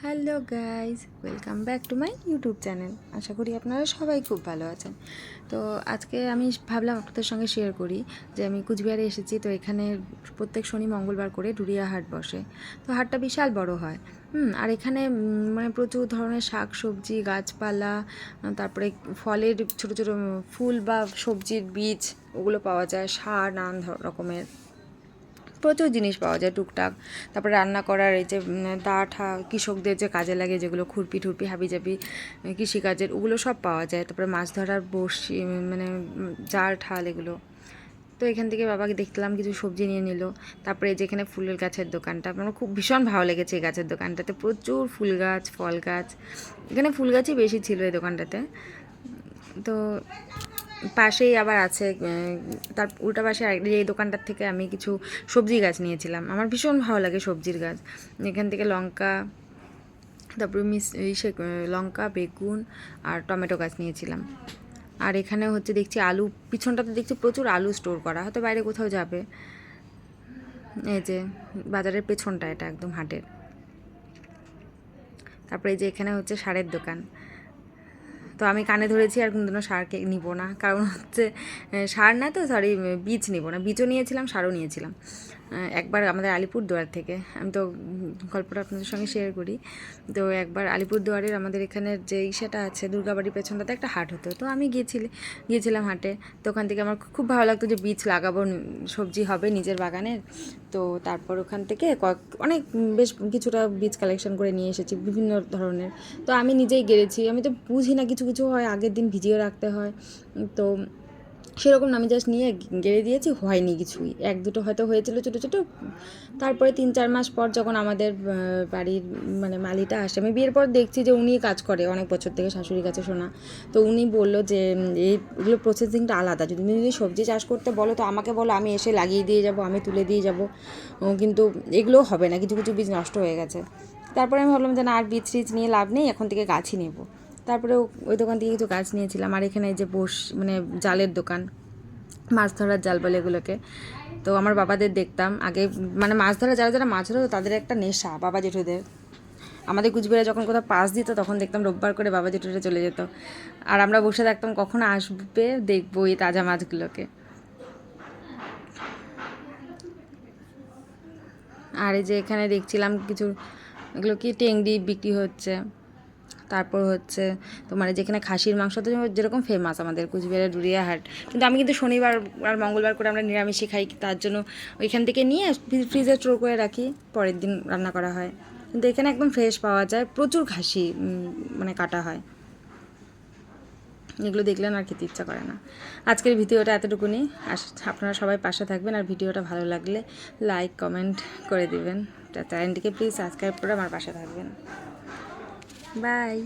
Hello guys, welcome back to my YouTube channel. আশা করি আপনারা সবাই খুব ভালো আছেন। তো আজকে আমি ভাবলাম আপনাদের সঙ্গে শেয়ার করি যে আমি কুচবিহারে এসেছি। তো এখানে প্রত্যেক শনি মঙ্গলবার করে ডুরিয়া হাট বসে। তো হাটটা বিশাল বড় হয়। আর এখানে মানে প্রচুর ধরনের শাক সবজি গাছপালা, তারপরে ফলের ছোটো ছোটো ফুল বা সবজির বীজ ওগুলো পাওয়া যায়, সার নানান রকমের প্রচুর জিনিস পাওয়া যায় টুকটাক। তারপরে রান্না করার এই যে দা ঠা কৃষকদের যে কাজে লাগে, যেগুলো খুরপি ঠুরপি হাবিজাবি কৃষিকাজের, ওগুলো সব পাওয়া যায়। তারপরে মাছ ধরার বড়শি, মানে জাল ঠাল এগুলো। তো এখান থেকে বাবাকে দেখলাম কিছু সবজি নিয়ে নিল। তারপরে যেখানে ফুলের গাছের দোকানটা, আমার খুব ভীষণ ভালো লেগেছে এই গাছের দোকানটাতে। প্রচুর ফুল গাছ ফল গাছ, এখানে ফুল গাছই বেশি ছিল এই দোকানটাতে। তো পাশেই আবার আছে, তার উল্টা পাশে এই দোকানটার থেকে আমি কিছু সবজি গাছ নিয়েছিলাম। আমার ভীষণ ভালো লাগে সবজির গাছ। এখান থেকে লঙ্কা, তারপরে লঙ্কা, বেগুন আর টমেটো গাছ নিয়েছিলাম। আর এখানে হচ্ছে দেখছি আলু, পিছনটাতে দেখছি প্রচুর আলু স্টোর করা, হয়তো বাইরে কোথাও যাবে। এই যে বাজারের পেছনটা, এটা একদম হাটের। তারপরে এই যে এখানে হচ্ছে সারের দোকান। তো আমি কানে ধরেছি আর কোনোদিনও সারকে নিব না, কারণ হচ্ছে সার না, তো সরি বীজ নিব না। বীজও নিয়েছিলাম, সারও নিয়েছিলাম একবার আমাদের আলিপুরদুয়ার থেকে। আমি তো গল্পটা আপনাদের সঙ্গে শেয়ার করি। তো একবার আলিপুরদুয়ারের আমাদের এখানের যে সেটা আছে দুর্গাবাড়ির পেছনটাতে একটা হাট হতো। তো আমি গিয়েছিলাম হাটে। তো ওখান থেকে আমার খুব ভালো লাগতো যে বীজ লাগাবো, সবজি হবে নিজের বাগানের। তো তারপর ওখান থেকে অনেক বেশ কিছুটা বীজ কালেকশন করে নিয়ে এসেছি বিভিন্ন ধরনের। তো আমি নিজেই গেড়েছি, আমি তো বুঝি না, কিছু কিছু হয় আগের দিন ভিজিয়ে রাখতে হয়। তো সেরকম না, আমি জাস্ট নিয়ে গেড়ে দিয়েছি, হয়নি কিছুই, এক দুটো হয়তো হয়েছিল ছোটো ছোটো। তারপরে 3-4 মাস পর যখন আমাদের বাড়ির মানে মালিটা আসে, আমি বিয়ের পর দেখছি যে উনিই কাজ করে অনেক বছর থেকে, শাশুড়ির কাছে শোনা। তো উনি বললো যে এইগুলো প্রসেসিংটা আলাদা, তুমি যদি সবজি চাষ করতে বলো তো আমাকে বলো, আমি এসে লাগিয়ে দিয়ে যাবো, আমি তুলে দিয়ে যাবো, কিন্তু এগুলোও হবে না, কিছু কিছু বীজ নষ্ট হয়ে গেছে। তারপরে আমি ভাবলাম যে না, আর বীজ টিজ নিয়ে লাভ নেই, এখন থেকে গাছই নেব। তারপরে ওই দোকান থেকে কিছু গাছ নিয়েছিলাম। আর এখানে যে মানে জালের দোকান, মাছ ধরার জাল বলে এগুলোকে। তো আমার বাবাদের দেখতাম আগে, মানে মাছ ধরা, যারা যারা মাছ ধরতো তাদের একটা নেশা, বাবা জেঠুদের। আমাদের কুচবিহারে যখন কোথাও পাস দিত তখন দেখতাম রোববার করে বাবা জেঠুরা চলে যেত, আর আমরা বসে থাকতাম কখন আসবে দেখবো এই তাজা মাছগুলোকে। আর এই যে এখানে দেখছিলাম কিছু, এগুলো কি টেংরি বিক্রি হচ্ছে। তারপর হচ্ছে তোমার যেখানে খাসির মাংস তো যেরকম ফেমাস আমাদের কুচবিহারের ডুরিয়া হাট, কিন্তু আমি কিন্তু শনিবার আর মঙ্গলবার করে আমরা নিরামিষই খাই, তার জন্য ওইখান থেকে নিয়ে ফ্রিজে স্টোর করে রাখি, পরের দিন রান্না করা হয়। কিন্তু এখানে একদম ফ্রেশ পাওয়া যায়, প্রচুর খাসি মানে কাটা হয়। এগুলো দেখলেন আর খেতে ইচ্ছা করে না। আজকের ভিডিওটা এতটুকুনি। আপনারা সবাই পাশে থাকবেন, আর ভিডিওটা ভালো লাগলে লাইক কমেন্ট করে দিবেন। চ্যানেলটিকে প্লিজ সাবস্ক্রাইব করে আমার পাশে থাকবেন। বাই।